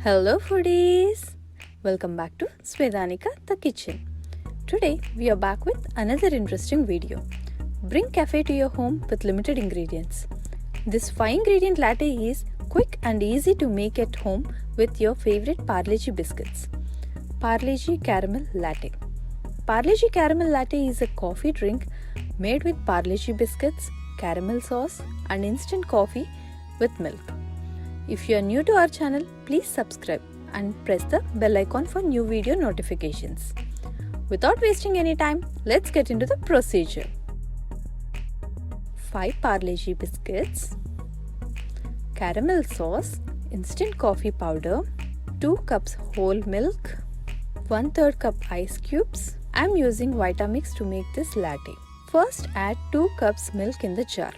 Hello foodies! Welcome back to Svedanika the kitchen. Today we are back with another interesting video. Bring cafe to your home with limited ingredients. This 5-ingredient latte is quick and easy to make at home with your favorite Parle G biscuits. Parle G Caramel Latte. Parle G Caramel Latte is a coffee drink made with Parle G biscuits, caramel sauce and instant coffee with milk. If you are new to our channel, please subscribe and press the bell icon for new video notifications. Without wasting any time, let's get into the procedure. 5 Parle G biscuits, caramel sauce, instant coffee powder, 2 cups whole milk, 1/3 cup ice cubes. I am using Vitamix to make this latte. First add 2 cups milk in the jar.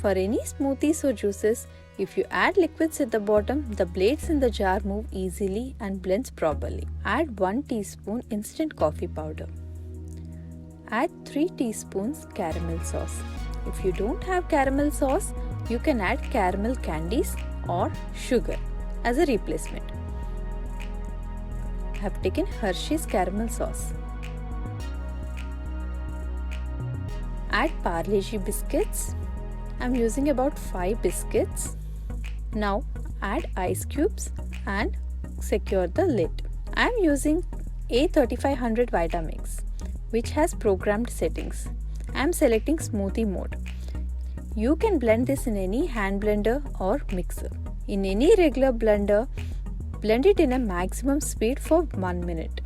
For any smoothies or juices, if you add liquids at the bottom, the blades in the jar move easily and blends properly. Add 1 teaspoon instant coffee powder. Add 3 teaspoons caramel sauce. If you don't have caramel sauce, you can add caramel candies or sugar as a replacement. I have taken Hershey's caramel sauce. Add Parle G biscuits. I am using about 5 biscuits. Now add ice cubes and secure the lid. I am using A3500 Vitamix, which has programmed settings. I am selecting smoothie mode. You can blend this in any hand blender or mixer. In any regular blender, blend it in a maximum speed for 1 minute.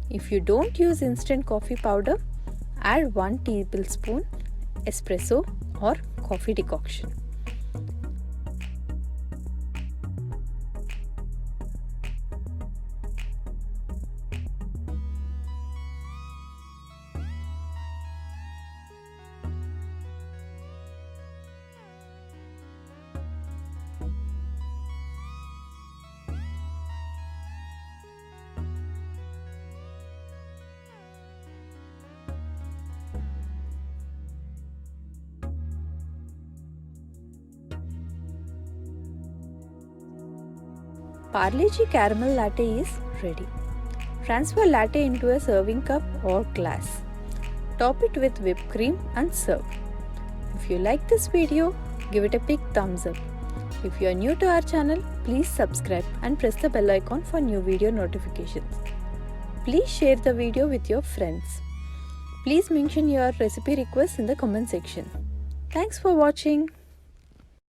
If you don't use instant coffee powder, add 1 tablespoon espresso or coffee decoction. Parle G Caramel Latte is ready. Transfer latte into a serving cup or glass. Top it with whipped cream and serve. If you like this video, give it a big thumbs up. If you are new to our channel, please subscribe and press the bell icon for new video notifications. Please share the video with your friends. Please mention your recipe requests in the comment section. Thanks for watching.